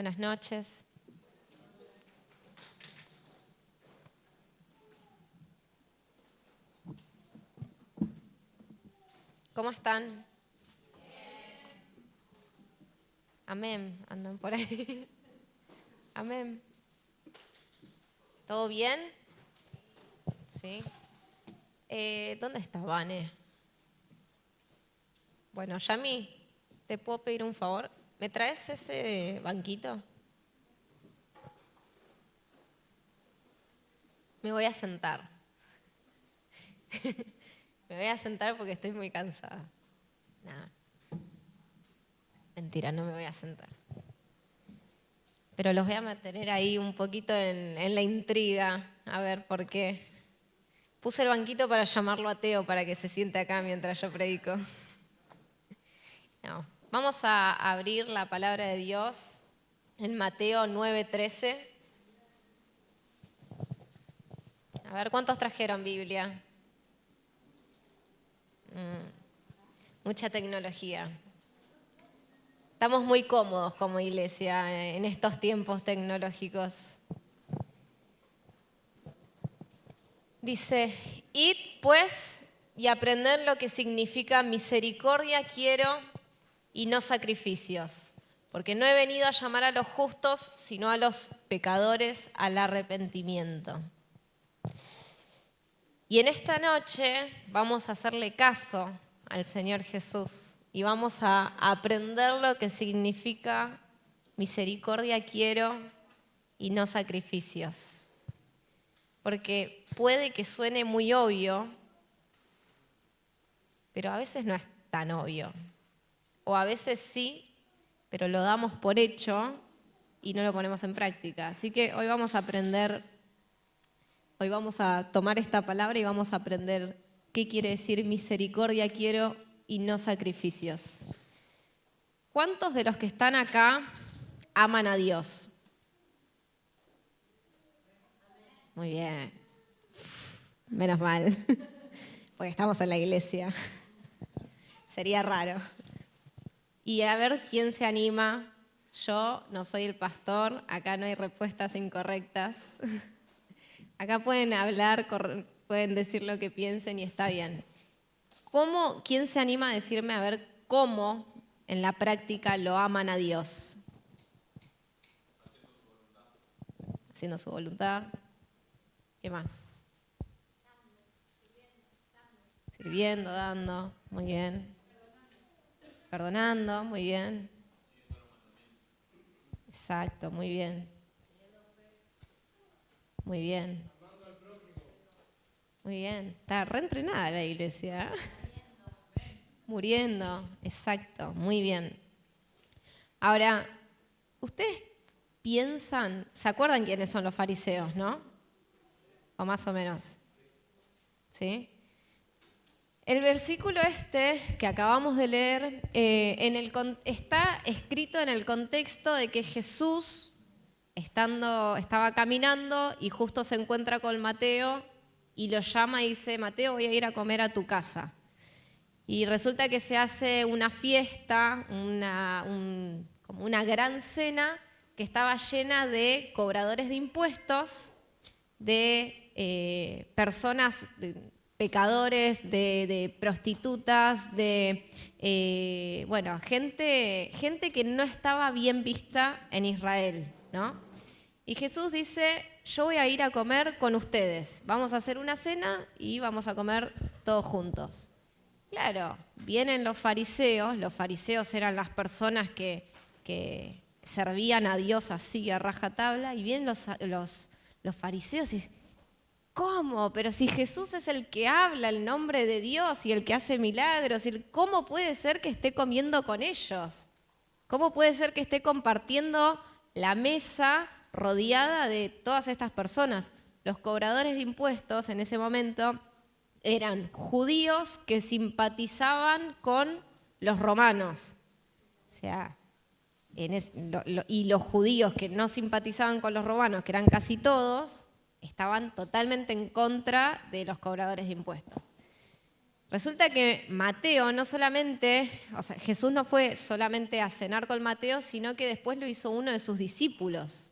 Buenas noches. ¿Cómo están? Amén. Andan por ahí. Amén. ¿Todo bien? Sí. ¿Dónde está Vane? Bueno, Yami, ¿te puedo pedir un favor? ¿Me traes ese banquito? Me voy a sentar. Me voy a sentar porque estoy muy cansada. Nada. Mentira, no me voy a sentar. Pero los voy a mantener ahí un poquito en la intriga, a ver por qué. Puse el banquito para llamarlo a Teo para que se siente acá mientras yo predico. No. Vamos a abrir la palabra de Dios en Mateo 9:13. A ver, ¿cuántos trajeron Biblia? Mucha tecnología. Estamos muy cómodos como iglesia en estos tiempos tecnológicos. Dice, id pues y aprended lo que significa misericordia quiero y no sacrificios, porque no he venido a llamar a los justos, sino a los pecadores al arrepentimiento. Y en esta noche vamos a hacerle caso al Señor Jesús y vamos a aprender lo que significa misericordia quiero y no sacrificios. Porque puede que suene muy obvio, pero a veces no es tan obvio. O a veces sí, pero lo damos por hecho y no lo ponemos en práctica. Así que hoy vamos a aprender, hoy vamos a tomar esta palabra y vamos a aprender qué quiere decir misericordia quiero y no sacrificios. ¿Cuántos de los que están acá aman a Dios? Muy bien. Menos mal, porque estamos en la iglesia. Sería raro. Y a ver quién se anima. Yo no soy el pastor, acá no hay respuestas incorrectas. Acá pueden hablar, pueden decir lo que piensen y está bien. ¿Quién se anima a decirme a ver cómo en la práctica lo aman a Dios? Haciendo su voluntad. ¿Qué más? Sirviendo, dando, muy bien. Perdonando, muy bien. Exacto, muy bien. Muy bien. Muy bien. Está reentrenada la iglesia. Muriendo, exacto, muy bien. Ahora, ustedes piensan, ¿se acuerdan quiénes son los fariseos, no? O más o menos. ¿Sí? El versículo que acabamos de leer está escrito en el contexto de que Jesús estaba caminando y justo se encuentra con Mateo y lo llama y dice, Mateo, voy a ir a comer a tu casa. Y resulta que se hace una fiesta, como una gran cena que estaba llena de cobradores de impuestos, de personas, pecadores, de prostitutas, de gente que no estaba bien vista en Israel, ¿no? Y Jesús dice, yo voy a ir a comer con ustedes, vamos a hacer una cena y vamos a comer todos juntos. Claro, vienen los fariseos eran las personas que servían a Dios así a rajatabla, y vienen los fariseos y dicen, ¿cómo? Pero si Jesús es el que habla el nombre de Dios y el que hace milagros, ¿cómo puede ser que esté comiendo con ellos? ¿Cómo puede ser que esté compartiendo la mesa rodeada de todas estas personas? Los cobradores de impuestos en ese momento eran judíos que simpatizaban con los romanos. O sea, y los judíos que no simpatizaban con los romanos, que eran casi todos, estaban totalmente en contra de los cobradores de impuestos. Resulta que Mateo no solamente, o sea, Jesús no fue solamente a cenar con Mateo, sino que después lo hizo uno de sus discípulos.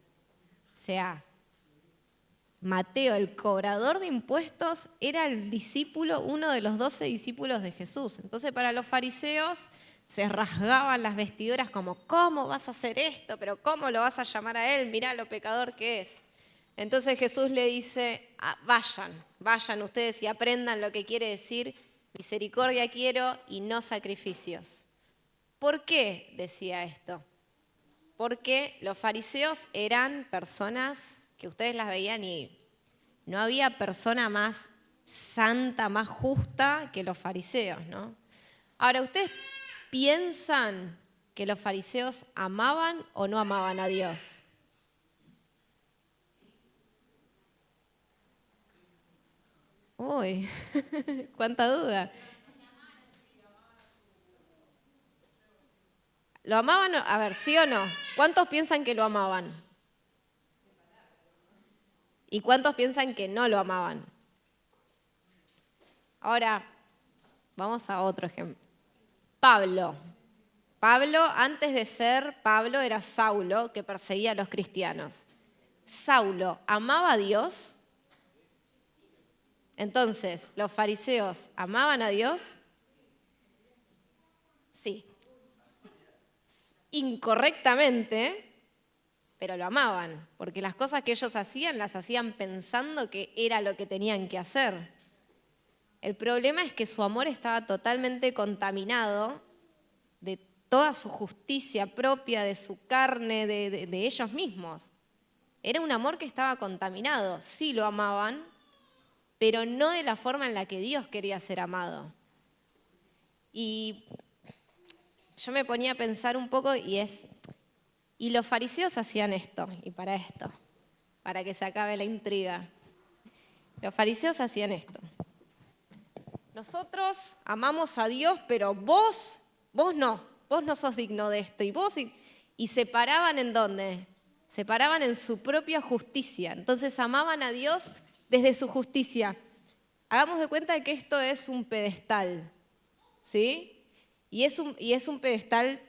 O sea, Mateo, el cobrador de impuestos, era el discípulo, uno de los 12 discípulos de Jesús. Entonces, para los fariseos se rasgaban las vestiduras como, ¿cómo vas a hacer esto? ¿Pero cómo lo vas a llamar a él? Mirá lo pecador que es. Entonces Jesús le dice, vayan ustedes y aprendan lo que quiere decir, misericordia quiero y no sacrificios. ¿Por qué decía esto? Porque los fariseos eran personas que ustedes las veían y no había persona más santa, más justa que los fariseos, ¿no? Ahora, ¿ustedes piensan que los fariseos amaban o no amaban a Dios? Uy, cuánta duda. ¿Lo amaban? A ver, ¿sí o no? ¿Cuántos piensan que lo amaban? ¿Y cuántos piensan que no lo amaban? Ahora, vamos a otro ejemplo. Pablo, antes de ser Pablo, era Saulo, que perseguía a los cristianos. Saulo, ¿amaba a Dios? Entonces, ¿los fariseos amaban a Dios? Sí. Incorrectamente, pero lo amaban, porque las cosas que ellos hacían, las hacían pensando que era lo que tenían que hacer. El problema es que su amor estaba totalmente contaminado de toda su justicia propia, de su carne, de ellos mismos. Era un amor que estaba contaminado. Sí lo amaban, pero no de la forma en la que Dios quería ser amado. Y yo me ponía a pensar un poco y los fariseos hacían esto, y para que se acabe la intriga. Los fariseos hacían esto. Nosotros amamos a Dios, pero vos no sos digno de esto. Y se paraban ¿en dónde? Se paraban en su propia justicia. Entonces amaban a Dios desde su justicia. Hagamos de cuenta que esto es un pedestal, ¿sí? Y es un pedestal,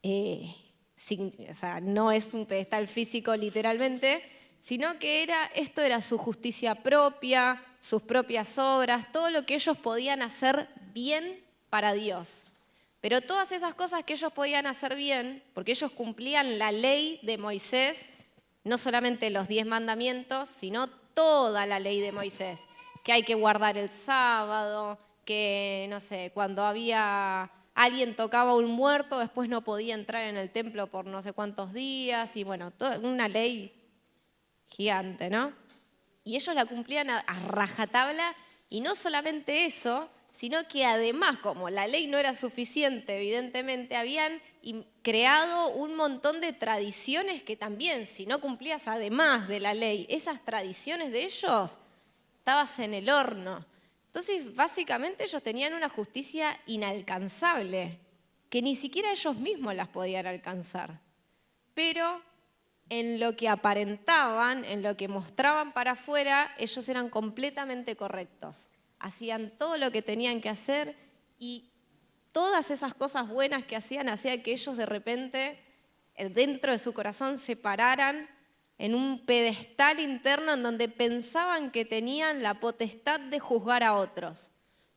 o sea, no es un pedestal físico literalmente, sino que esto era su justicia propia, sus propias obras, todo lo que ellos podían hacer bien para Dios. Pero todas esas cosas que ellos podían hacer bien, porque ellos cumplían la ley de Moisés, no solamente los 10 mandamientos, sino toda la ley de Moisés, que hay que guardar el sábado, que, no sé, cuando alguien tocaba a un muerto, después no podía entrar en el templo por no sé cuántos días, y bueno, una ley gigante, ¿no? Y ellos la cumplían a rajatabla, y no solamente eso, sino que además, como la ley no era suficiente, evidentemente, habían creado un montón de tradiciones que también, si no cumplías además de la ley, esas tradiciones de ellos, estabas en el horno. Entonces, básicamente, ellos tenían una justicia inalcanzable, que ni siquiera ellos mismos las podían alcanzar. Pero en lo que aparentaban, en lo que mostraban para afuera, ellos eran completamente correctos. Hacían todo lo que tenían que hacer y todas esas cosas buenas que hacían que ellos de repente, dentro de su corazón, se pararan en un pedestal interno en donde pensaban que tenían la potestad de juzgar a otros.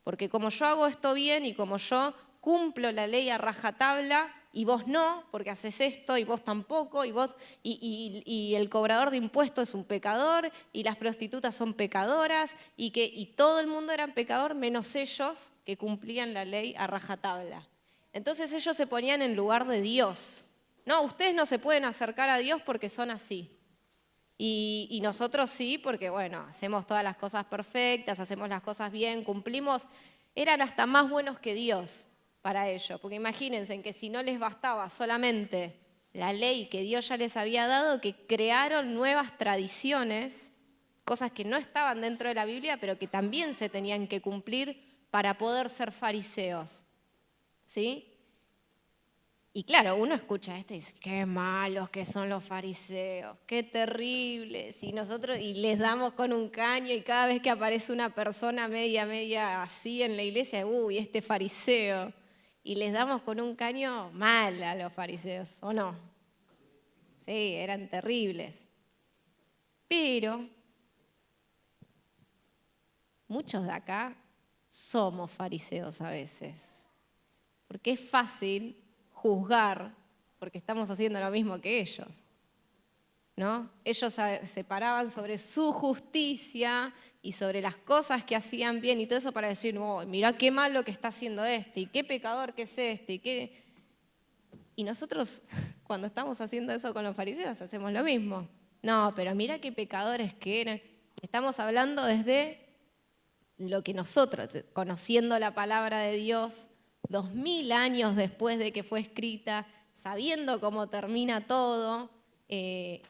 Porque como yo hago esto bien y como yo cumplo la ley a rajatabla, y vos no, porque haces esto, y vos tampoco, y el cobrador de impuestos es un pecador, y las prostitutas son pecadoras, y todo el mundo era pecador, menos ellos que cumplían la ley a rajatabla. Entonces ellos se ponían en lugar de Dios. No, ustedes no se pueden acercar a Dios porque son así. Y nosotros sí, porque bueno, hacemos todas las cosas perfectas, hacemos las cosas bien, cumplimos, eran hasta más buenos que Dios para ellos, porque imagínense que si no les bastaba solamente la ley que Dios ya les había dado, que crearon nuevas tradiciones, cosas que no estaban dentro de la Biblia, pero que también se tenían que cumplir para poder ser fariseos, ¿sí? Y claro, uno escucha esto y dice, qué malos que son los fariseos, qué terribles. Y les damos con un caño y cada vez que aparece una persona media así en la iglesia, uy, este fariseo. Y les damos con un caño mal a los fariseos, ¿o no? Sí, eran terribles. Pero muchos de acá somos fariseos a veces, porque es fácil juzgar porque estamos haciendo lo mismo que ellos, ¿no? Ellos se paraban sobre su justicia y sobre las cosas que hacían bien y todo eso para decir, oh, mirá qué malo que está haciendo este, y qué pecador que es este, y nosotros cuando estamos haciendo eso con los fariseos hacemos lo mismo. No, pero mirá qué pecadores que eran. Estamos hablando desde lo que nosotros, conociendo la palabra de Dios, 2000 años después de que fue escrita, sabiendo cómo termina todo,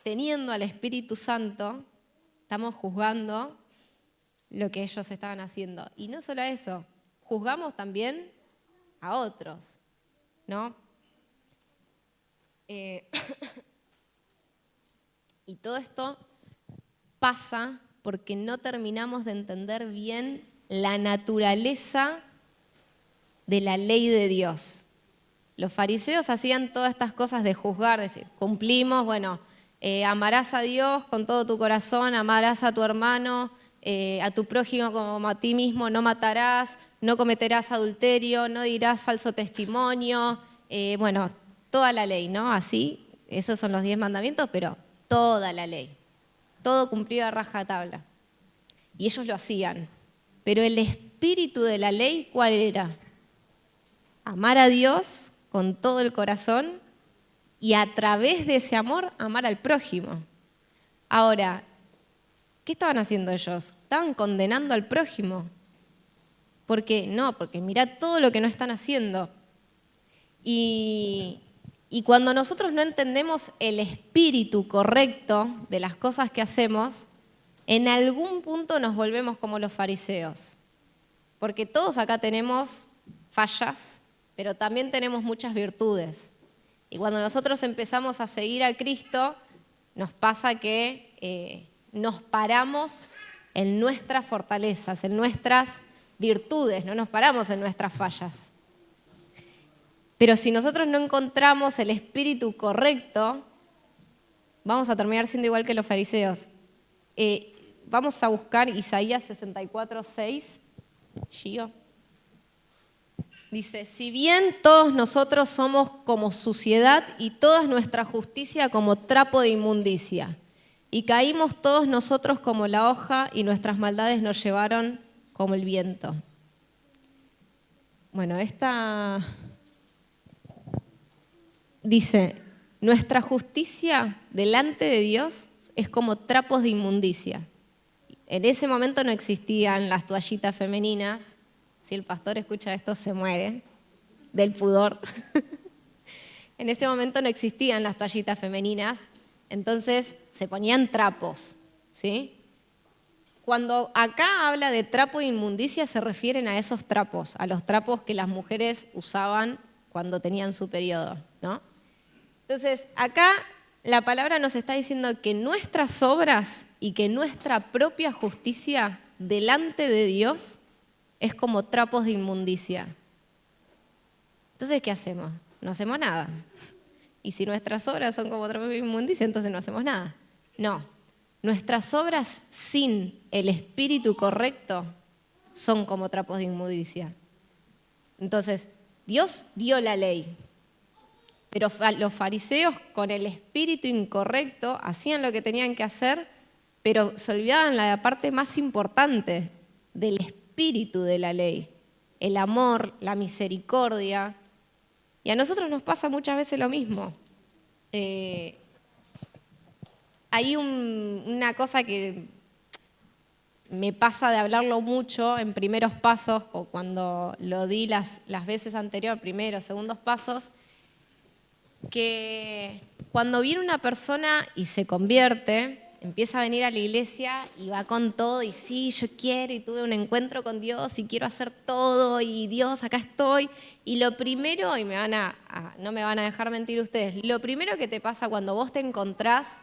teniendo al Espíritu Santo, estamos juzgando lo que ellos estaban haciendo. Y no solo eso, juzgamos también a otros, ¿no? Y todo esto pasa porque no terminamos de entender bien la naturaleza de la ley de Dios. Los fariseos hacían todas estas cosas de juzgar, decir, cumplimos, bueno, amarás a Dios con todo tu corazón, amarás a tu hermano, a tu prójimo como a ti mismo, no matarás, no cometerás adulterio, no dirás falso testimonio, bueno, toda la ley, ¿no? Así, esos son los 10 mandamientos, pero toda la ley, todo cumplido a rajatabla. Y ellos lo hacían, pero el espíritu de la ley, ¿cuál era? Amar a Dios con todo el corazón y a través de ese amor amar al prójimo. Ahora, ¿qué estaban haciendo ellos? Estaban condenando al prójimo. ¿Por qué? No, porque mirá todo lo que no están haciendo. Y cuando nosotros no entendemos el espíritu correcto de las cosas que hacemos, en algún punto nos volvemos como los fariseos. Porque todos acá tenemos fallas, pero también tenemos muchas virtudes. Y cuando nosotros empezamos a seguir a Cristo, nos pasa que nos paramos en nuestras fortalezas, en nuestras virtudes, no nos paramos en nuestras fallas. Pero si nosotros no encontramos el espíritu correcto, vamos a terminar siendo igual que los fariseos. Vamos a buscar Isaías 64:6. Gio. Dice, si bien todos nosotros somos como suciedad y toda nuestra justicia como trapo de inmundicia, y caímos todos nosotros como la hoja y nuestras maldades nos llevaron como el viento. Bueno, esta dice, nuestra justicia delante de Dios es como trapos de inmundicia. En ese momento no existían las toallitas femeninas. Si el pastor escucha esto, se muere del pudor. En ese momento no existían las toallitas femeninas, entonces se ponían trapos, ¿sí? Cuando acá habla de trapo de inmundicia, se refieren a esos trapos, a los trapos que las mujeres usaban cuando tenían su periodo, ¿no? Entonces, acá la palabra nos está diciendo que nuestras obras y que nuestra propia justicia delante de Dios es como trapos de inmundicia. Entonces, ¿qué hacemos? No hacemos nada. Y si nuestras obras son como trapos de inmundicia, entonces no hacemos nada. No. Nuestras obras sin el espíritu correcto son como trapos de inmundicia. Entonces, Dios dio la ley, pero los fariseos con el espíritu incorrecto hacían lo que tenían que hacer, pero se olvidaban la parte más importante del espíritu de la ley, el amor, la misericordia. Y a nosotros nos pasa muchas veces lo mismo. Hay una cosa que me pasa de hablarlo mucho en primeros pasos, o cuando lo di las veces anteriores, primeros, segundos pasos, que cuando viene una persona y se convierte, empieza a venir a la iglesia y va con todo y sí, yo quiero y tuve un encuentro con Dios y quiero hacer todo y Dios, acá estoy. Y lo primero, y no me van a dejar mentir ustedes, lo primero que te pasa cuando vos te encontrás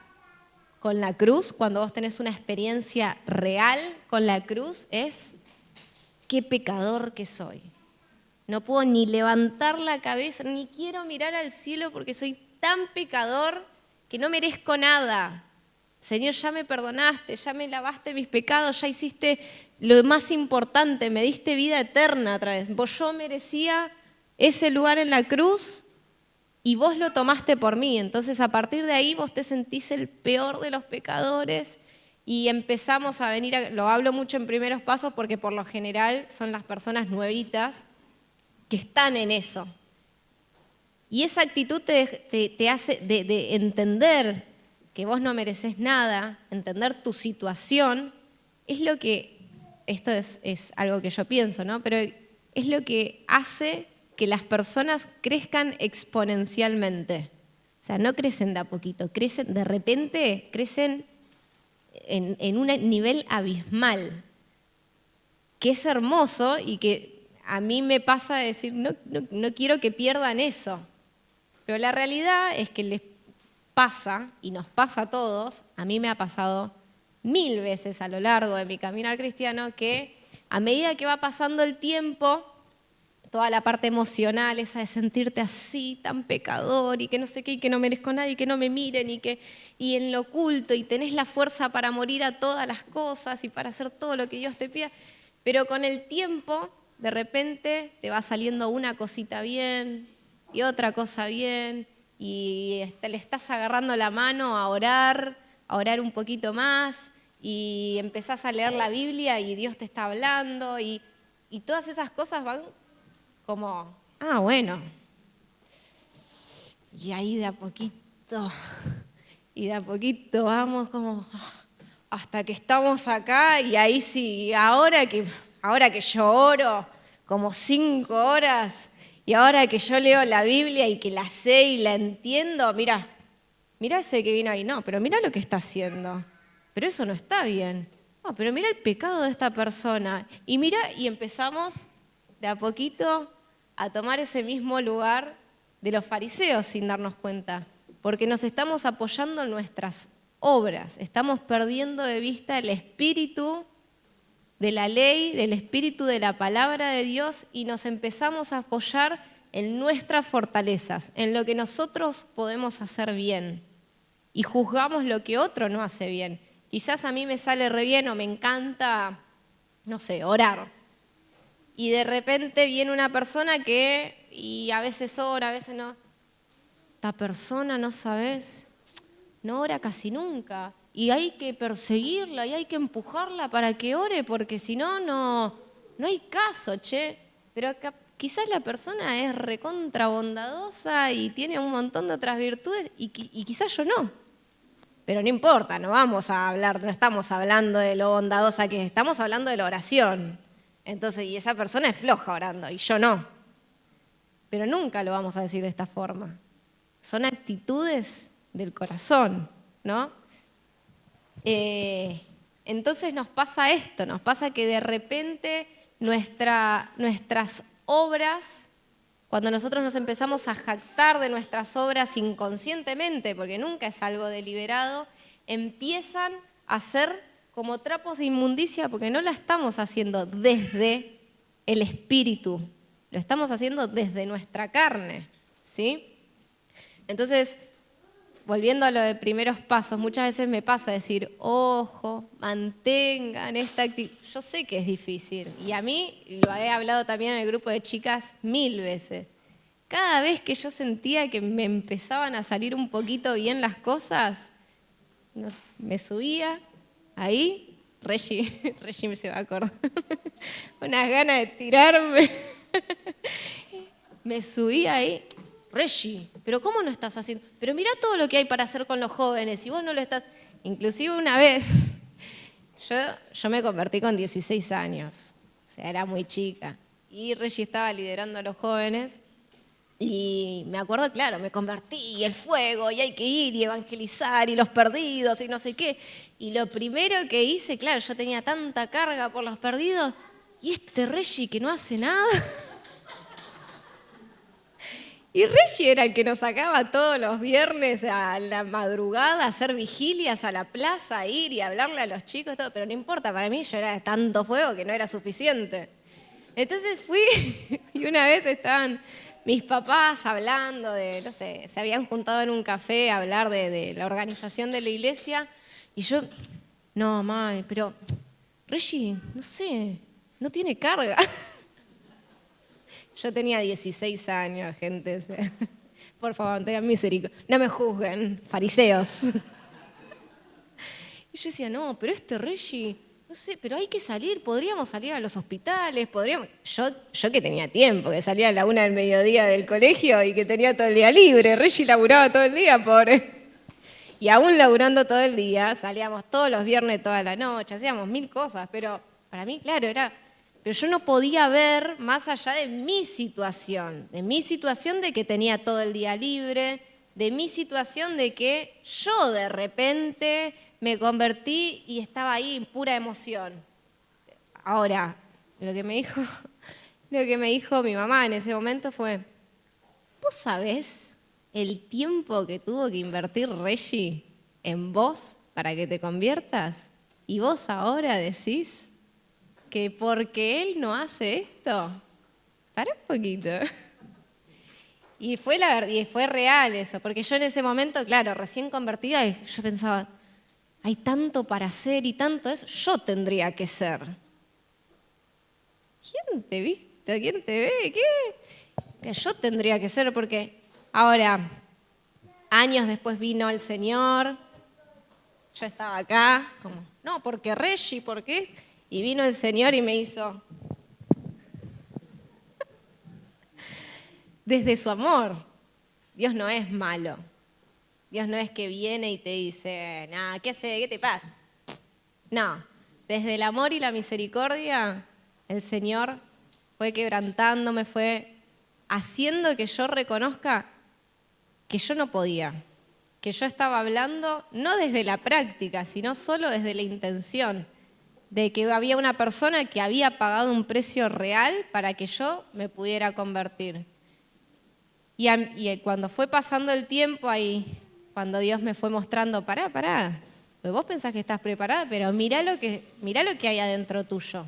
con la cruz, cuando vos tenés una experiencia real con la cruz, es qué pecador que soy. No puedo ni levantar la cabeza, ni quiero mirar al cielo porque soy tan pecador que no merezco nada. Señor, ya me perdonaste, ya me lavaste mis pecados, ya hiciste lo más importante, me diste vida eterna a través. Yo merecía ese lugar en la cruz y vos lo tomaste por mí. Entonces, a partir de ahí vos te sentís el peor de los pecadores y empezamos a venir, lo hablo mucho en primeros pasos porque por lo general son las personas nuevitas que están en eso. Y esa actitud te hace de entender que vos no mereces nada, entender tu situación, es lo que, esto es algo que yo pienso, ¿no? Pero es lo que hace que las personas crezcan exponencialmente. O sea, no crecen de a poquito, crecen de repente, crecen en un nivel abismal, que es hermoso y que a mí me pasa de decir, no quiero que pierdan eso. Pero la realidad es que les pasa, y nos pasa a todos, a mí me ha pasado 1000 veces a lo largo de mi caminar cristiano, que a medida que va pasando el tiempo, toda la parte emocional, esa de sentirte así, tan pecador, y que no sé qué, y que no merezco nada, y que no me miren, y en lo oculto, y tenés la fuerza para morir a todas las cosas, y para hacer todo lo que Dios te pida, pero con el tiempo, de repente, te va saliendo una cosita bien, y otra cosa bien, y le estás agarrando la mano a orar un poquito más, y empezás a leer la Biblia, y Dios te está hablando, y todas esas cosas van como, bueno, y ahí de a poquito vamos como hasta que estamos acá y ahí sí, ahora que yo oro como 5 horas y ahora que yo leo la Biblia y que la sé y la entiendo, mira ese que vino ahí, no, pero mira lo que está haciendo, pero eso no está bien, no, pero mira el pecado de esta persona y empezamos de a poquito a tomar ese mismo lugar de los fariseos sin darnos cuenta, porque nos estamos apoyando en nuestras obras, estamos perdiendo de vista el espíritu de la ley, del espíritu de la palabra de Dios y nos empezamos a apoyar en nuestras fortalezas, en lo que nosotros podemos hacer bien y juzgamos lo que otro no hace bien. Quizás a mí me sale re bien o me encanta, no sé, orar. Y de repente viene una persona y a veces ora, a veces no. Esta persona, no sabes, no ora casi nunca. Y hay que perseguirla y hay que empujarla para que ore, porque si no, no hay caso, che. Pero quizás la persona es recontra bondadosa y tiene un montón de otras virtudes y quizás yo no. Pero no importa, no estamos hablando de lo bondadosa que es, estamos hablando de la oración. Entonces, y esa persona es floja orando y yo no. Pero nunca lo vamos a decir de esta forma. Son actitudes del corazón, ¿no? Entonces nos pasa esto, nos pasa que de repente nuestras obras, cuando nosotros nos empezamos a jactar de nuestras obras inconscientemente, porque nunca es algo deliberado, empiezan a ser como trapos de inmundicia porque no la estamos haciendo desde el espíritu, lo estamos haciendo desde nuestra carne, ¿sí? Entonces, volviendo a lo de primeros pasos, muchas veces me pasa decir, ojo, mantengan esta actitud. Yo sé que es difícil y a mí, lo he hablado también en el grupo de chicas 1000 veces, cada vez que yo sentía que me empezaban a salir un poquito bien las cosas, me subía ahí, Reggie me se va a acordar, unas ganas de tirarme, me subía ahí, Reggie, pero ¿cómo no estás haciendo? Pero mirá todo lo que hay para hacer con los jóvenes y vos no lo estás... Inclusive una vez, yo me convertí con 16 años, o sea, era muy chica, y Reggie estaba liderando a los jóvenes Y me acuerdo, claro, me convertí, y el fuego, y hay que ir y evangelizar, y los perdidos, y no sé qué. Y lo primero que hice, claro, yo tenía tanta carga por los perdidos, y este Reggie que no hace nada. Y Reggie era el que nos sacaba todos los viernes a la madrugada a hacer vigilias a la plaza, a ir y hablarle a los chicos, todo. Pero no importa, para mí yo era de tanto fuego que no era suficiente. Entonces fui y una vez estaban mis papás hablando de, no sé, se habían juntado en un café a hablar de la organización de la iglesia y yo, no, mami, pero Reggie, no sé, no tiene carga. Yo tenía 16 años, gente. O sea, por favor, tengan misericordia. No me juzguen, fariseos. Y yo decía, no, pero este Reggie, no sé, pero hay que salir, podríamos salir a los hospitales, podríamos... Yo que tenía tiempo, que salía a la 1 del mediodía del colegio y que tenía todo el día libre. Reggie laburaba todo el día, pobre. Y aún laburando todo el día, salíamos todos los viernes, toda la noche, hacíamos 1000 cosas, pero para mí, claro, era... Pero yo no podía ver más allá de mi situación de que tenía todo el día libre, de mi situación de que yo de repente me convertí y estaba ahí en pura emoción. Ahora, lo que me dijo mi mamá en ese momento fue, ¿vos sabés el tiempo que tuvo que invertir Reggie en vos para que te conviertas? Y vos ahora decís que porque él no hace esto, para un poquito. Y fue la verdad, y fue real eso, porque yo en ese momento, claro, recién convertida, yo pensaba, hay tanto para hacer y tanto eso, yo tendría que ser. ¿Quién te viste? ¿Quién te ve? ¿Qué? Que yo tendría que ser, porque ahora, años después vino el Señor, yo estaba acá, como, no, porque Reggie, ¿por qué? Y vino el Señor y me hizo, desde su amor. Dios no es malo. Dios no es que viene y te dice, nada, ¿qué haces? ¿Qué te pasa? No, desde el amor y la misericordia, el Señor fue quebrantándome, fue haciendo que yo reconozca que yo no podía, que yo estaba hablando no desde la práctica, sino solo desde la intención de que había una persona que había pagado un precio real para que yo me pudiera convertir. Y cuando fue pasando el tiempo ahí, cuando Dios me fue mostrando, pará, pues vos pensás que estás preparada, pero mirá lo que hay adentro tuyo.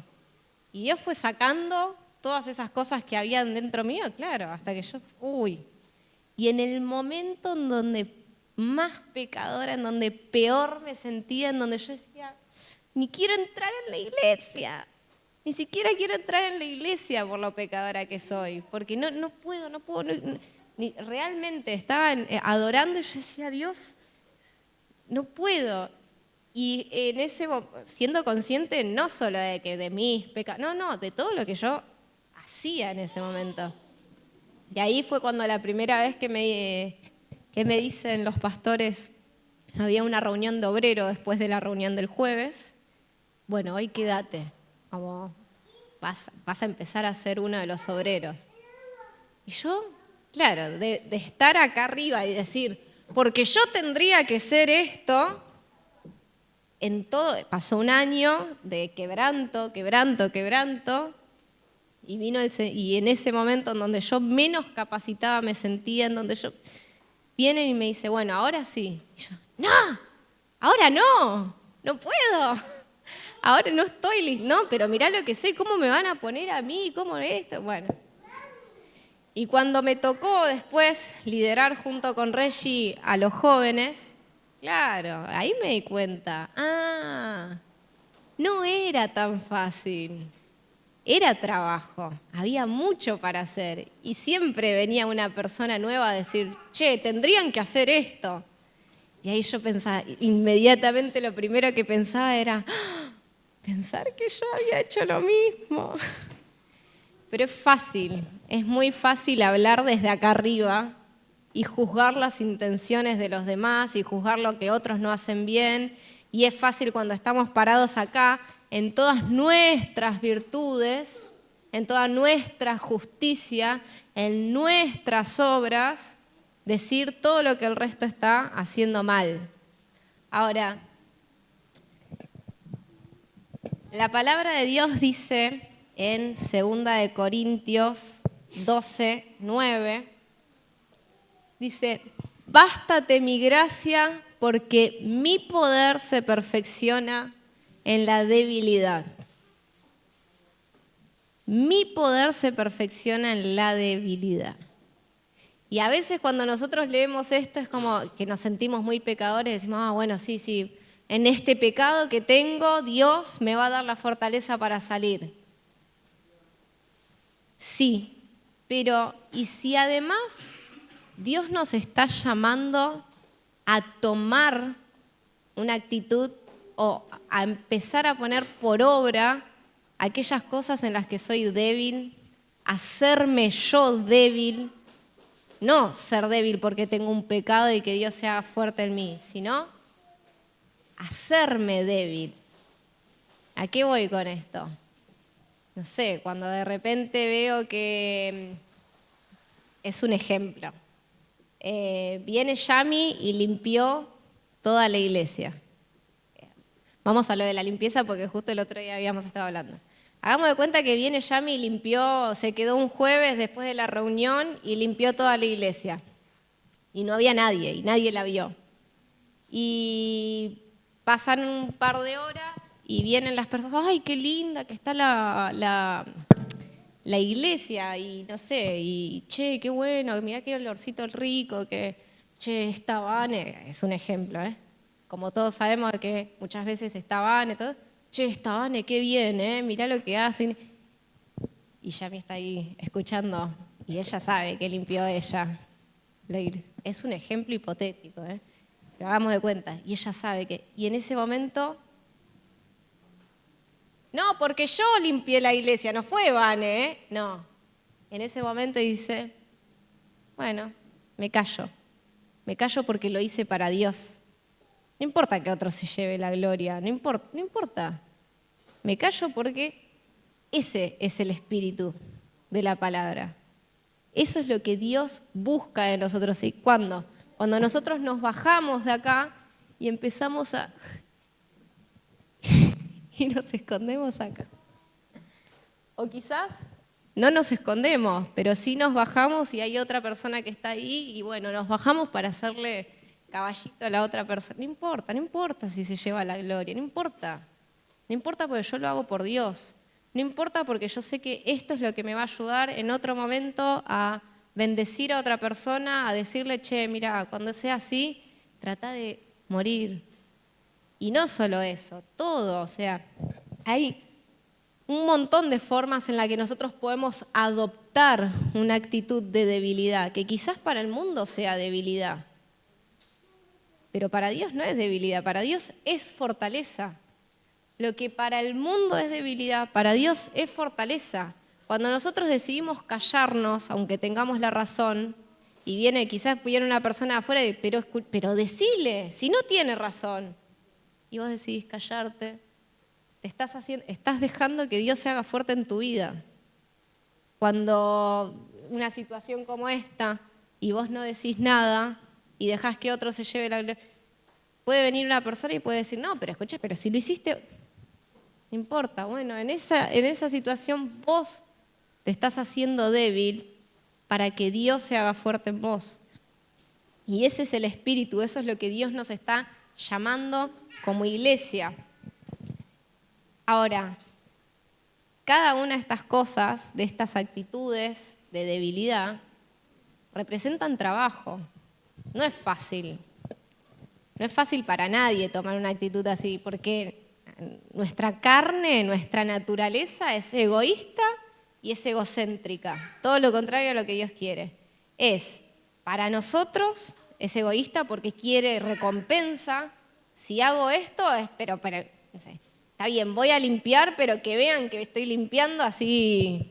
Y Dios fue sacando todas esas cosas que habían dentro mío, claro, hasta que yo, Y en el momento en donde más pecadora, en donde peor me sentía, en donde yo decía, ni quiero entrar en la iglesia, ni siquiera quiero entrar en la iglesia por lo pecadora que soy, porque no puedo, realmente estaba adorando y yo decía, Dios, no puedo. Y en siendo consciente no solo de mis pecados, no, de todo lo que yo hacía en ese momento. Y ahí fue cuando la primera vez que me dicen los pastores, había una reunión de obrero después de la reunión del jueves, bueno, hoy quédate, como vas a empezar a ser uno de los obreros. Y yo, claro, de estar acá arriba y decir, porque yo tendría que ser esto, pasó un año de quebranto, y en ese momento en donde yo menos capacitada me sentía, en donde vienen y me dice, bueno, ahora sí. Y yo, no, ahora no puedo. Ahora no estoy lista, no, pero mirá lo que soy, ¿cómo me van a poner a mí? ¿Cómo esto? Bueno. Y cuando me tocó después liderar junto con Reggie a los jóvenes, claro, ahí me di cuenta, no era tan fácil, era trabajo, había mucho para hacer. Y siempre venía una persona nueva a decir, che, tendrían que hacer esto. Y ahí yo pensaba, inmediatamente lo primero que pensaba era, pensar que yo había hecho lo mismo. Pero es muy fácil hablar desde acá arriba y juzgar las intenciones de los demás y juzgar lo que otros no hacen bien. Y es fácil cuando estamos parados acá en todas nuestras virtudes en toda nuestra justicia, en nuestras obras, decir todo lo que el resto está haciendo mal. Ahora, la palabra de Dios dice en 2 de Corintios 12, 9, dice, bástate mi gracia porque mi poder se perfecciona en la debilidad. Mi poder se perfecciona en la debilidad. Y a veces cuando nosotros leemos esto es como que nos sentimos muy pecadores, decimos, bueno, sí, en este pecado que tengo, Dios me va a dar la fortaleza para salir. Sí, pero ¿y si además Dios nos está llamando a tomar una actitud o a empezar a poner por obra aquellas cosas en las que soy débil, hacerme yo débil? No ser débil porque tengo un pecado y que Dios sea fuerte en mí, sino hacerme débil. ¿A qué voy con esto? No sé, cuando de repente veo que es un ejemplo. Viene Yami y limpió toda la iglesia. Vamos a lo de la limpieza porque justo el otro día habíamos estado hablando. Hagamos de cuenta que viene Yami y limpió, se quedó un jueves después de la reunión y limpió toda la iglesia. Y no había nadie, y nadie la vio. Y pasan un par de horas y vienen las personas, ¡ay, qué linda que está la iglesia! Y no sé, y che, qué bueno, mirá qué olorcito rico, que che, está Vane, es un ejemplo, como todos sabemos que muchas veces está Vane, todo. Che, está Vane, qué bien, mirá lo que hacen. Y Yami está ahí escuchando y ella sabe que limpió ella la iglesia. Es un ejemplo hipotético, pero hagamos de cuenta. Y ella sabe que... Y en ese momento... No, porque yo limpié la iglesia, no fue Vane, No. En ese momento dice, bueno, me callo. Me callo porque lo hice para Dios. No importa que otro se lleve la gloria, no importa. Me callo porque ese es el espíritu de la palabra. Eso es lo que Dios busca de nosotros. ¿Y cuándo? Cuando nosotros nos bajamos de acá y empezamos a... y nos escondemos acá. O quizás no nos escondemos, pero sí nos bajamos y hay otra persona que está ahí y bueno, nos bajamos para hacerle caballito a la otra persona. No importa si se lleva la gloria, no importa. No importa porque yo lo hago por Dios. No importa porque yo sé que esto es lo que me va a ayudar en otro momento a bendecir a otra persona, a decirle, che, mira, cuando sea así, trata de morir. Y no solo eso, todo, o sea, hay un montón de formas en las que nosotros podemos adoptar una actitud de debilidad, que quizás para el mundo sea debilidad, pero para Dios no es debilidad, para Dios es fortaleza. Lo que para el mundo es debilidad, para Dios es fortaleza. Cuando nosotros decidimos callarnos, aunque tengamos la razón, y quizás viene una persona de afuera y pero decile, si no tiene razón, y vos decidís callarte, estás dejando que Dios se haga fuerte en tu vida. Cuando una situación como esta, y vos no decís nada, y dejás que otro se lleve la gloria, puede venir una persona y puede decir, no, pero escucha, pero si lo hiciste... No importa, bueno, en esa situación vos te estás haciendo débil para que Dios se haga fuerte en vos. Y ese es el espíritu, eso es lo que Dios nos está llamando como iglesia. Ahora, cada una de estas cosas, de estas actitudes de debilidad, representan trabajo. No es fácil. No es fácil para nadie tomar una actitud así, porque nuestra carne, nuestra naturaleza es egoísta y es egocéntrica. Todo lo contrario a lo que Dios quiere. Para nosotros, es egoísta porque quiere recompensa. Si hago esto, pero no sé, está bien, voy a limpiar, pero que vean que estoy limpiando así,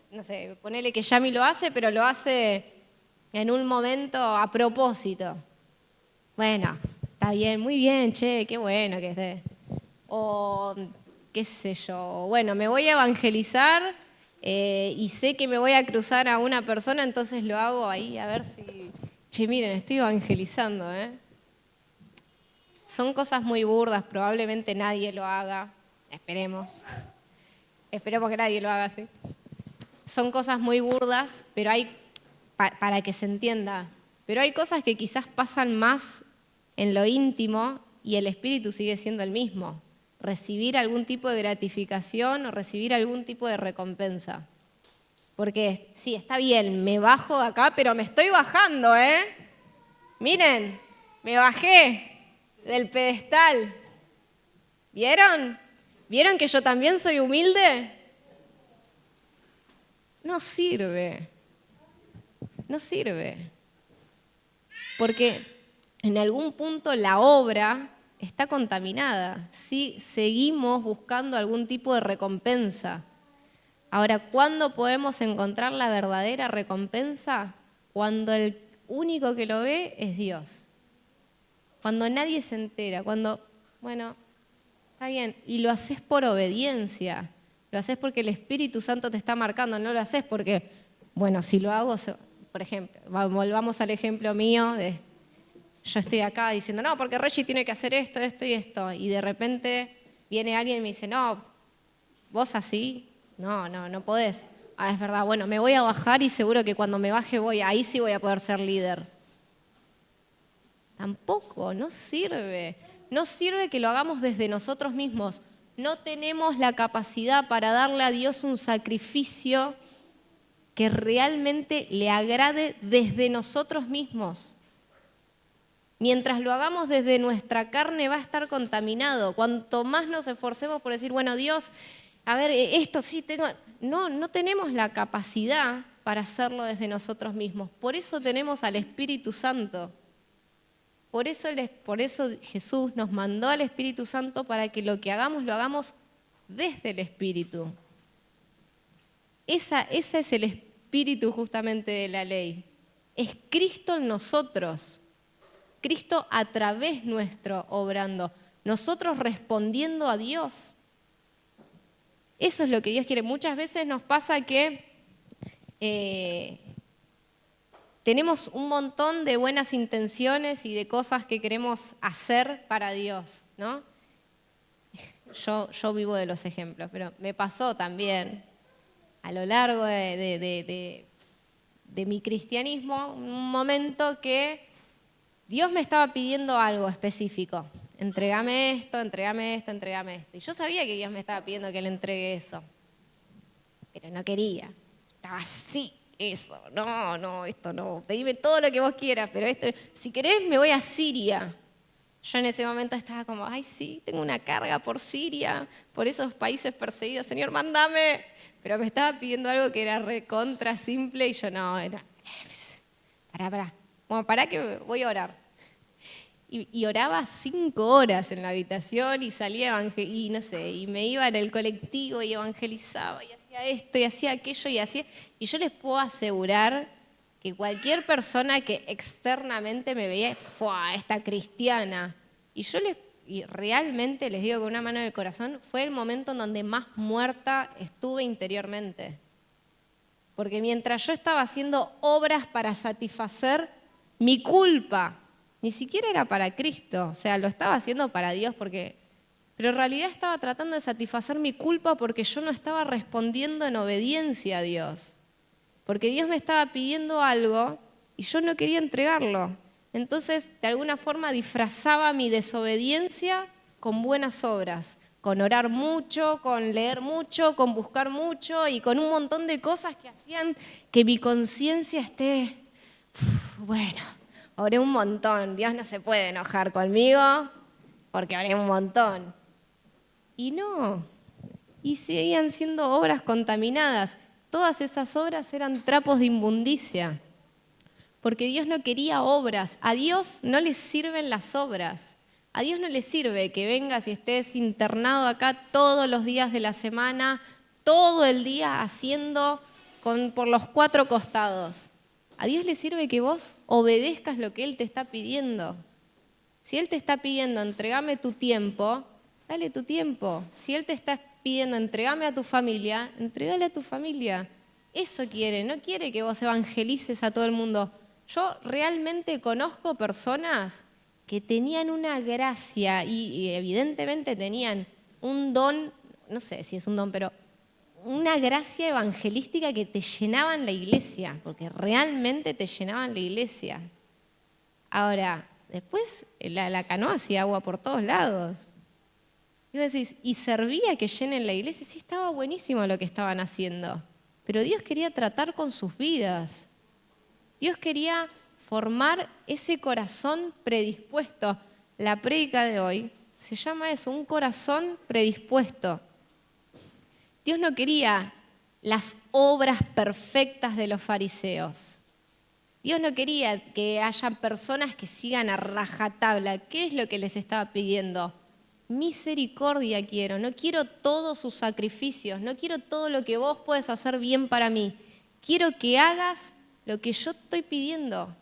no sé, ponele que Yami lo hace, pero lo hace en un momento a propósito. Bueno, está bien, muy bien, che, qué bueno que esté. O qué sé yo, bueno, me voy a evangelizar y sé que me voy a cruzar a una persona, entonces lo hago ahí a ver si... Che, miren, estoy evangelizando, ¿eh? Son cosas muy burdas, probablemente nadie lo haga, esperemos. Esperemos que nadie lo haga así. Son cosas muy burdas, pero hay, para que se entienda, pero hay cosas que quizás pasan más en lo íntimo y el espíritu sigue siendo el mismo. Recibir algún tipo de gratificación o recibir algún tipo de recompensa. Porque sí, está bien, me bajo de acá, pero me estoy bajando, ¿eh? Miren, me bajé del pedestal. ¿Vieron? ¿Vieron que yo también soy humilde? No sirve. No sirve. Porque en algún punto la obra está contaminada. Si seguimos buscando algún tipo de recompensa. Ahora, ¿cuándo podemos encontrar la verdadera recompensa? Cuando el único que lo ve es Dios. Cuando nadie se entera, cuando, bueno, está bien, y lo haces por obediencia, lo haces porque el Espíritu Santo te está marcando, no lo haces porque, bueno, si lo hago, por ejemplo, volvamos al ejemplo mío de yo estoy acá diciendo, no, porque Reggie tiene que hacer esto, esto y esto, y de repente viene alguien y me dice, no, vos así, no podés. Ah, es verdad, bueno, me voy a bajar y seguro que cuando me baje ahí sí voy a poder ser líder. Tampoco, no sirve. No sirve que lo hagamos desde nosotros mismos. No tenemos la capacidad para darle a Dios un sacrificio que realmente le agrade desde nosotros mismos. Mientras lo hagamos desde nuestra carne va a estar contaminado. Cuanto más nos esforcemos por decir, bueno, Dios, a ver, esto sí tengo... No tenemos la capacidad para hacerlo desde nosotros mismos. Por eso tenemos al Espíritu Santo. Por eso Jesús nos mandó al Espíritu Santo para que lo que hagamos, lo hagamos desde el Espíritu. Ese es el espíritu justamente de la ley. Es Cristo en nosotros. Cristo a través nuestro obrando. Nosotros respondiendo a Dios. Eso es lo que Dios quiere. Muchas veces nos pasa que tenemos un montón de buenas intenciones y de cosas que queremos hacer para Dios, ¿no? Yo vivo de los ejemplos, pero me pasó también a lo largo de mi cristianismo un momento que Dios me estaba pidiendo algo específico. Entrégame esto, entrégame esto, entrégame esto. Y yo sabía que Dios me estaba pidiendo que le entregue eso, pero no quería. Estaba así. Eso, no, esto no, pedime todo lo que vos quieras, pero esto, si querés me voy a Siria. Yo en ese momento estaba como, ay sí, tengo una carga por Siria, por esos países perseguidos, Señor, mándame. Pero me estaba pidiendo algo que era recontra simple y yo no, era, pará. Bueno, pará que voy a orar. Y oraba 5 horas en la habitación y salía y no sé, y me iba en el colectivo y evangelizaba y hacía esto y hacía aquello y hacía. Y yo les puedo asegurar que cualquier persona que externamente me veía, ¡fua! Esta cristiana. Y realmente les digo con una mano en el corazón, fue el momento en donde más muerta estuve interiormente. Porque mientras yo estaba haciendo obras para satisfacer mi culpa, ni siquiera era para Cristo, o sea, lo estaba haciendo para Dios, pero en realidad estaba tratando de satisfacer mi culpa porque yo no estaba respondiendo en obediencia a Dios. Porque Dios me estaba pidiendo algo y yo no quería entregarlo. Entonces, de alguna forma, disfrazaba mi desobediencia con buenas obras, con orar mucho, con leer mucho, con buscar mucho y con un montón de cosas que hacían que mi conciencia esté, bueno, oré un montón, Dios no se puede enojar conmigo porque oré un montón. Y no, y seguían siendo obras contaminadas. Todas esas obras eran trapos de inmundicia, porque Dios no quería obras. A Dios no le sirven las obras. A Dios no le sirve que vengas y estés internado acá todos los días de la semana, todo el día haciendo por los 4 costados. A Dios le sirve que vos obedezcas lo que Él te está pidiendo. Si Él te está pidiendo, entregame tu tiempo, dale tu tiempo. Si Él te está pidiendo, entregame a tu familia, entregale a tu familia. Eso quiere, no quiere que vos evangelices a todo el mundo. Yo realmente conozco personas que tenían una gracia y evidentemente tenían un don, no sé si es un don, pero una gracia evangelística que te llenaban la iglesia, porque realmente te llenaban la iglesia. Ahora, después la canoa hacía agua por todos lados. Y vos decís, ¿y servía que llenen la iglesia? Sí, estaba buenísimo lo que estaban haciendo. Pero Dios quería tratar con sus vidas. Dios quería formar ese corazón predispuesto. La prédica de hoy se llama eso, un corazón predispuesto. Dios no quería las obras perfectas de los fariseos. Dios no quería que haya personas que sigan a rajatabla. ¿Qué es lo que les estaba pidiendo? Misericordia quiero, no quiero todos sus sacrificios, no quiero todo lo que vos puedes hacer bien para mí. Quiero que hagas lo que yo estoy pidiendo.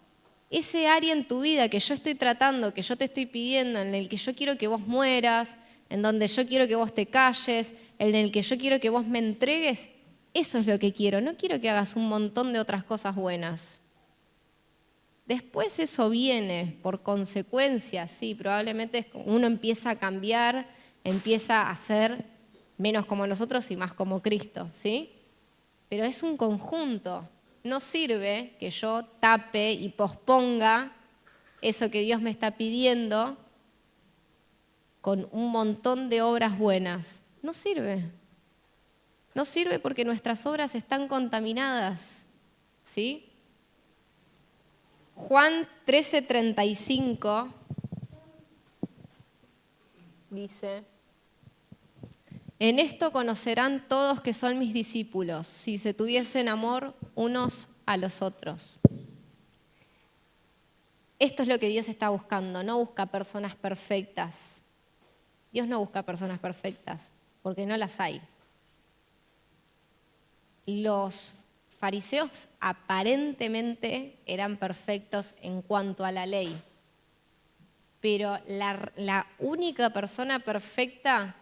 Ese área en tu vida que yo estoy tratando, que yo te estoy pidiendo, en el que yo quiero que vos mueras, en donde yo quiero que vos te calles, en el que yo quiero que vos me entregues, eso es lo que quiero. No quiero que hagas un montón de otras cosas buenas. Después eso viene por consecuencia, sí, probablemente uno empieza a cambiar, empieza a ser menos como nosotros y más como Cristo, ¿sí? Pero es un conjunto. No sirve que yo tape y posponga eso que Dios me está pidiendo con un montón de obras buenas. No sirve. No sirve porque nuestras obras están contaminadas, ¿sí? Juan 13:35 dice, en esto conocerán todos que son mis discípulos, si se tuviesen amor unos a los otros. Esto es lo que Dios está buscando, no busca personas perfectas. Dios no busca personas perfectas, porque no las hay. Los fariseos aparentemente eran perfectos en cuanto a la ley, pero la única persona perfecta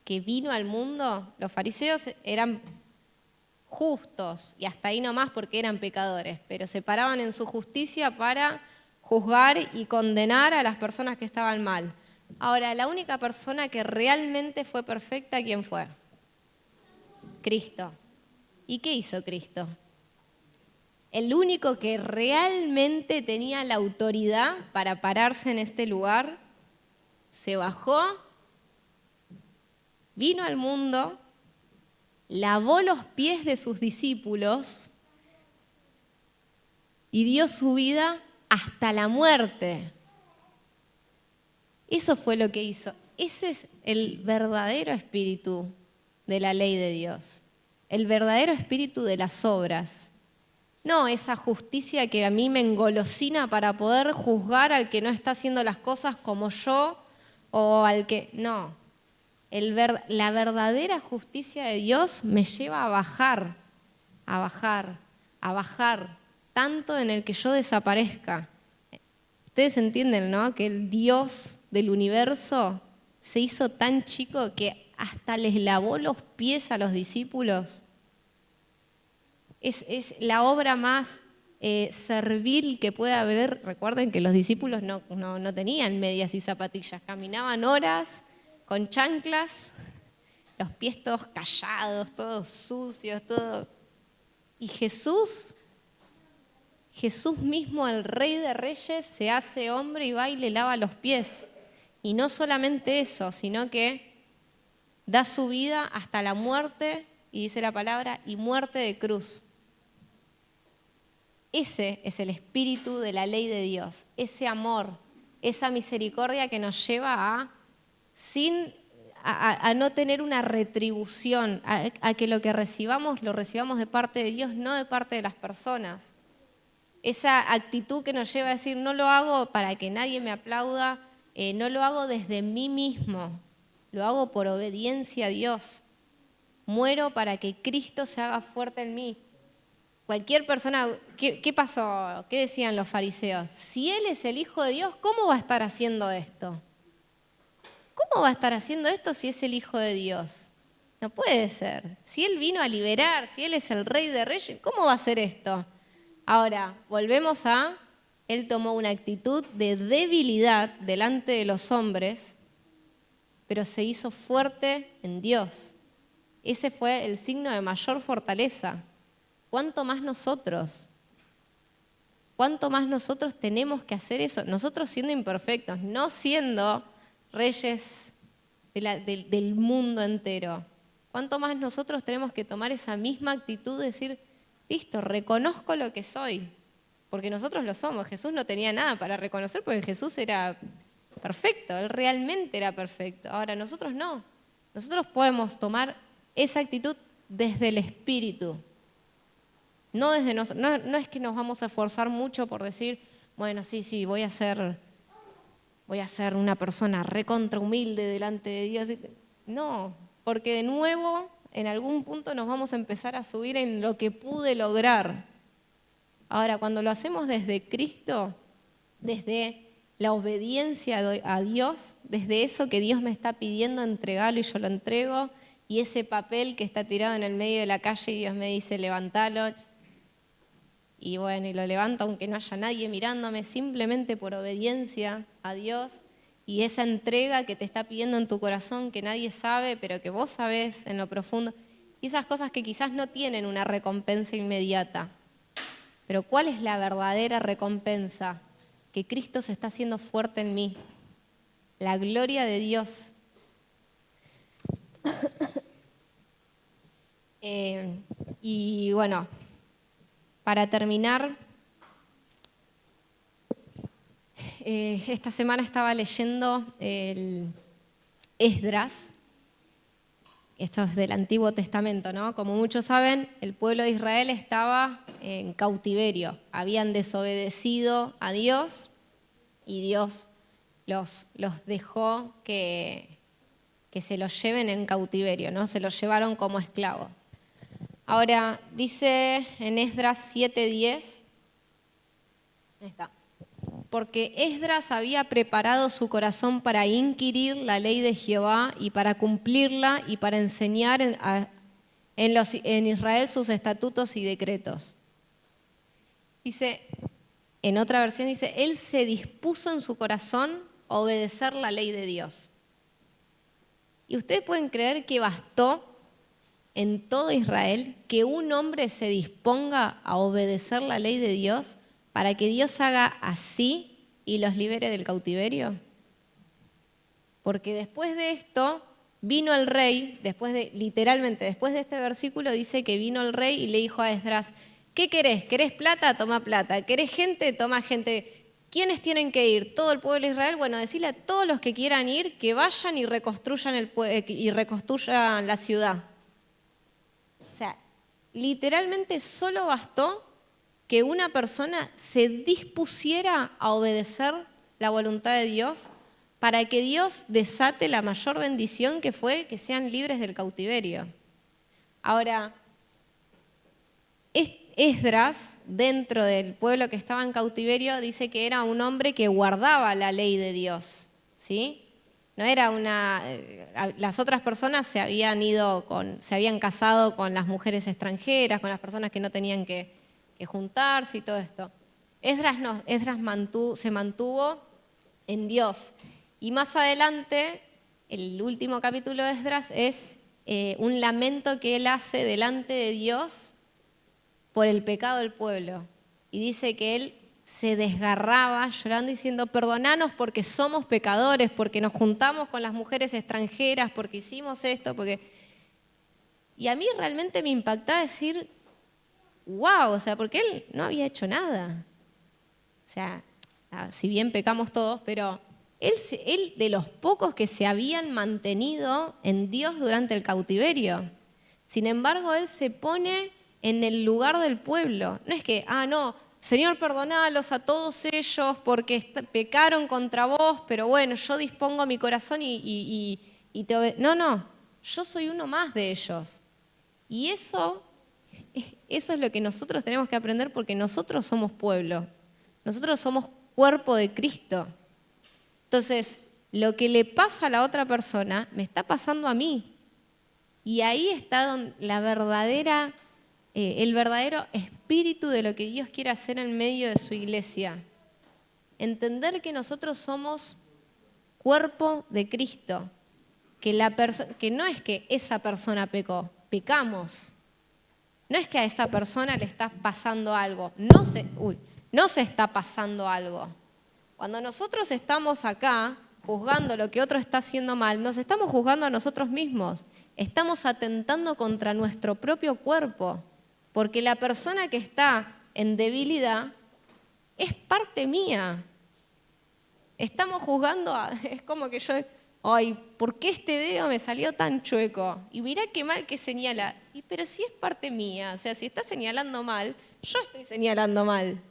que vino al mundo, los fariseos eran justos y hasta ahí nomás porque eran pecadores, pero se paraban en su justicia para juzgar y condenar a las personas que estaban mal. Ahora, la única persona que realmente fue perfecta, ¿quién fue? Cristo. ¿Y qué hizo Cristo? El único que realmente tenía la autoridad para pararse en este lugar, se bajó, vino al mundo, lavó los pies de sus discípulos y dio su vida hasta la muerte. Eso fue lo que hizo. Ese es el verdadero espíritu de la ley de Dios. El verdadero espíritu de las obras. No esa justicia que a mí me engolosina para poder juzgar al que no está haciendo las cosas como yo o al que... No. La verdadera justicia de Dios me lleva a bajar, a bajar, a bajar, tanto en el que yo desaparezca. Ustedes entienden, ¿no? Que el Dios del universo se hizo tan chico que hasta les lavó los pies a los discípulos. Es la obra más servil que puede haber. Recuerden que los discípulos no tenían medias y zapatillas, caminaban horas con chanclas, los pies todos callados, todos sucios, todo. Y Jesús mismo, el Rey de Reyes, se hace hombre y va y le lava los pies. Y no solamente eso, sino que da su vida hasta la muerte, y dice la palabra, y muerte de cruz. Ese es el espíritu de la ley de Dios, ese amor, esa misericordia que nos lleva a no tener una retribución, a que lo que recibamos, lo recibamos de parte de Dios, no de parte de las personas. Esa actitud que nos lleva a decir, no lo hago para que nadie me aplauda, no lo hago desde mí mismo, lo hago por obediencia a Dios. Muero para que Cristo se haga fuerte en mí. Cualquier persona, ¿qué pasó? ¿Qué decían los fariseos? Si Él es el Hijo de Dios, ¿cómo va a estar haciendo esto? ¿Cómo va a estar haciendo esto si es el Hijo de Dios? No puede ser. Si Él vino a liberar, si Él es el Rey de Reyes, ¿cómo va a hacer esto? Ahora, volvemos a, Él tomó una actitud de debilidad delante de los hombres, pero se hizo fuerte en Dios. Ese fue el signo de mayor fortaleza. ¿Cuánto más nosotros? ¿Cuánto más nosotros tenemos que hacer eso? Nosotros siendo imperfectos, no siendo reyes del mundo entero. ¿Cuánto más nosotros tenemos que tomar esa misma actitud de decir, listo, reconozco lo que soy? Porque nosotros lo somos. Jesús no tenía nada para reconocer porque Jesús era perfecto, Él realmente era perfecto. Ahora, nosotros no. Nosotros podemos tomar esa actitud desde el Espíritu. No es que nos vamos a esforzar mucho por decir, bueno, sí, voy a ser una persona recontra humilde delante de Dios. No, porque de nuevo, en algún punto nos vamos a empezar a subir en lo que pude lograr. Ahora, cuando lo hacemos desde Cristo, desde la obediencia a Dios, desde eso que Dios me está pidiendo entregarlo y yo lo entrego, y ese papel que está tirado en el medio de la calle y Dios me dice, levántalo, y bueno, y lo levanto aunque no haya nadie mirándome, simplemente por obediencia a Dios, y esa entrega que te está pidiendo en tu corazón, que nadie sabe, pero que vos sabés en lo profundo, y esas cosas que quizás no tienen una recompensa inmediata. Pero ¿cuál es la verdadera recompensa? Que Cristo se está haciendo fuerte en mí. La gloria de Dios. Y bueno, para terminar, esta semana estaba leyendo el Esdras. Esto es del Antiguo Testamento, ¿no? Como muchos saben, el pueblo de Israel estaba en cautiverio. Habían desobedecido a Dios y Dios los dejó que se los lleven en cautiverio, ¿no? Se los llevaron como esclavos. Ahora, dice en Esdras 7:10, ahí está, porque Esdras había preparado su corazón para inquirir la ley de Jehová y para cumplirla y para enseñar en Israel sus estatutos y decretos. Dice, en otra versión dice, él se dispuso en su corazón a obedecer la ley de Dios. Y ustedes pueden creer que bastó en todo Israel que un hombre se disponga a obedecer la ley de Dios para que Dios haga así y los libere del cautiverio. Porque después de esto vino el rey, literalmente después de este versículo dice que vino el rey y le dijo a Esdras, ¿qué querés? ¿Querés plata? Toma plata. ¿Querés gente? Toma gente. ¿Quiénes tienen que ir? ¿Todo el pueblo de Israel? Bueno, decirle a todos los que quieran ir que vayan y reconstruyan la ciudad. O sea, literalmente solo bastó que una persona se dispusiera a obedecer la voluntad de Dios para que Dios desate la mayor bendición que fue que sean libres del cautiverio. Ahora, Esdras, dentro del pueblo que estaba en cautiverio, dice que era un hombre que guardaba la ley de Dios, ¿sí? No era las otras personas se habían casado con las mujeres extranjeras, con las personas que no tenían que juntarse y todo esto. Esdras se mantuvo en Dios. Y más adelante, el último capítulo de Esdras es un lamento que él hace delante de Dios por el pecado del pueblo. Y dice que él se desgarraba llorando diciendo, perdonanos porque somos pecadores, porque nos juntamos con las mujeres extranjeras, porque hicimos esto, Y a mí realmente me impactaba decir, wow, o sea, porque él no había hecho nada. O sea, si bien pecamos todos, pero él de los pocos que se habían mantenido en Dios durante el cautiverio. Sin embargo, él se pone en el lugar del pueblo. No es que, no, Señor, perdonalos a todos ellos porque pecaron contra vos, pero bueno, yo dispongo mi corazón y te obedezco. No, yo soy uno más de ellos. Y eso es lo que nosotros tenemos que aprender porque nosotros somos pueblo. Nosotros somos cuerpo de Cristo. Entonces, lo que le pasa a la otra persona me está pasando a mí. Y ahí está el verdadero espíritu de lo que Dios quiere hacer en medio de su iglesia. Entender que nosotros somos cuerpo de Cristo, que no es que esa persona pecó, pecamos. No es que a esa persona le está pasando algo, no se está pasando algo. Cuando nosotros estamos acá juzgando lo que otro está haciendo mal, nos estamos juzgando a nosotros mismos. Estamos atentando contra nuestro propio cuerpo, porque la persona que está en debilidad es parte mía. Estamos juzgando, es como que yo, ay, ¿por qué este dedo me salió tan chueco? Y mirá qué mal que señala. Pero si es parte mía, o sea, si está señalando mal, yo estoy señalando mal.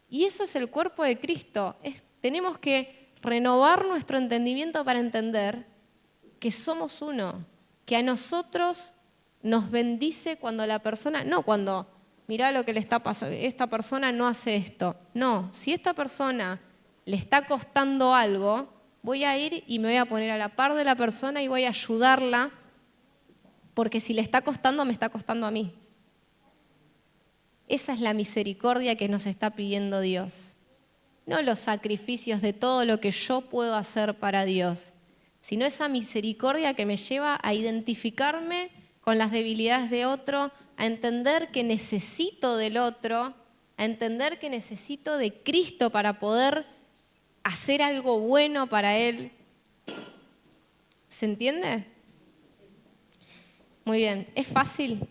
Y eso es el cuerpo de Cristo. Tenemos que renovar nuestro entendimiento para entender que somos uno, que a nosotros nos bendice cuando la persona, no cuando, mirá lo que le está pasando, esta persona no hace esto. No, si esta persona le está costando algo, voy a ir y me voy a poner a la par de la persona y voy a ayudarla, porque si le está costando, me está costando a mí. Esa es la misericordia que nos está pidiendo Dios. No los sacrificios de todo lo que yo puedo hacer para Dios, sino esa misericordia que me lleva a identificarme con las debilidades de otro, a entender que necesito del otro, a entender que necesito de Cristo para poder hacer algo bueno para Él. ¿Se entiende? Muy bien. ¿Es fácil?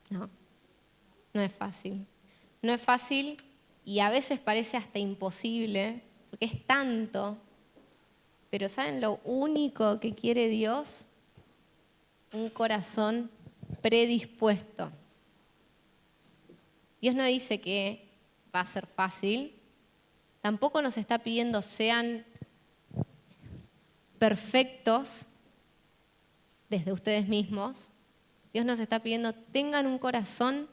No, no es fácil. No es fácil y a veces parece hasta imposible, porque es tanto. Pero ¿saben lo único que quiere Dios? Un corazón predispuesto. Dios no dice que va a ser fácil, tampoco nos está pidiendo sean perfectos desde ustedes mismos. Dios nos está pidiendo tengan un corazón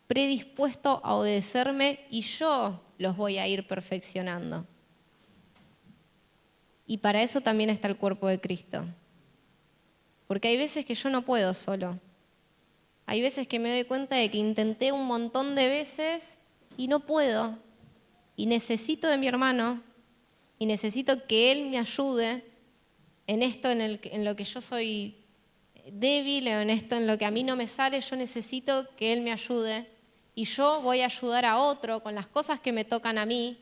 predispuesto a obedecerme y yo los voy a ir perfeccionando. Y para eso también está el cuerpo de Cristo. Porque hay veces que yo no puedo solo. Hay veces que me doy cuenta de que intenté un montón de veces y no puedo. Y necesito de mi hermano y necesito que él me ayude en esto en lo que yo soy débil, en esto en lo que a mí no me sale. Yo necesito que él me ayude y yo voy a ayudar a otro con las cosas que me tocan a mí,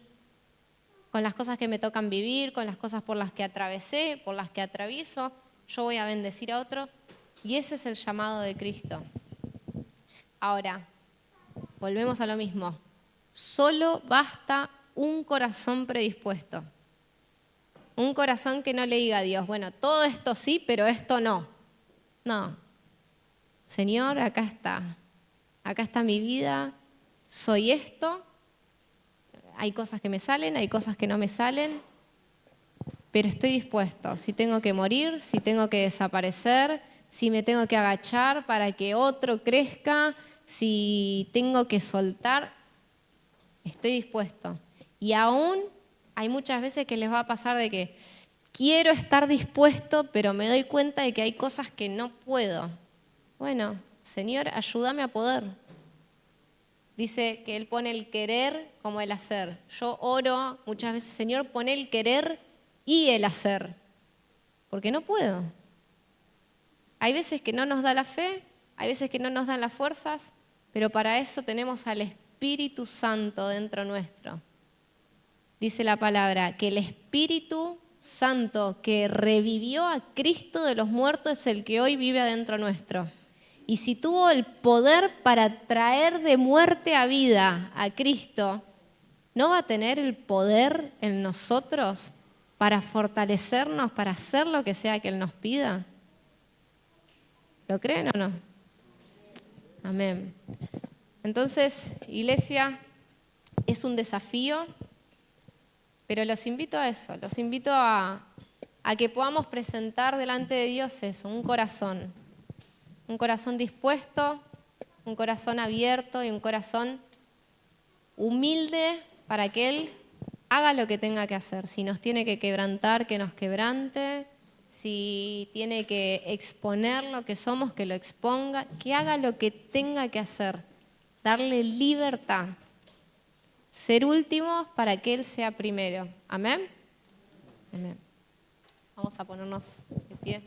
con las cosas que me tocan vivir, con las cosas por las que atravesé, por las que atravieso. Yo voy a bendecir a otro y ese es el llamado de Cristo. Ahora, volvemos a lo mismo. Solo basta un corazón predispuesto. Un corazón que no le diga a Dios, bueno, todo esto sí, pero esto no. No. Señor, acá está. Acá está mi vida. Soy esto. Hay cosas que me salen, hay cosas que no me salen. Pero estoy dispuesto. Si tengo que morir, si tengo que desaparecer, si me tengo que agachar para que otro crezca, si tengo que soltar, estoy dispuesto. Y aún hay muchas veces que les va a pasar de que quiero estar dispuesto, pero me doy cuenta de que hay cosas que no puedo. Bueno, Señor, ayúdame a poder. Dice que Él pone el querer como el hacer. Yo oro muchas veces, Señor, pon el querer y el hacer, porque no puedo. Hay veces que no nos da la fe, hay veces que no nos dan las fuerzas, pero para eso tenemos al Espíritu Santo dentro nuestro. Dice la palabra que el Espíritu Santo que revivió a Cristo de los muertos es el que hoy vive adentro nuestro. Y si tuvo el poder para traer de muerte a vida a Cristo, ¿no va a tener el poder en nosotros para fortalecernos, para hacer lo que sea que Él nos pida? ¿Lo creen o no? Amén. Entonces, iglesia, es un desafío, pero los invito a eso, los invito a que podamos presentar delante de Dios eso, un corazón dispuesto, un corazón abierto y un corazón humilde para que Él haga lo que tenga que hacer. Si nos tiene que quebrantar, que nos quebrante. si tiene que exponer lo que somos, que lo exponga, que haga lo que tenga que hacer, darle libertad. Ser últimos para que Él sea primero. ¿Amén? Amén. Vamos a ponernos de pie.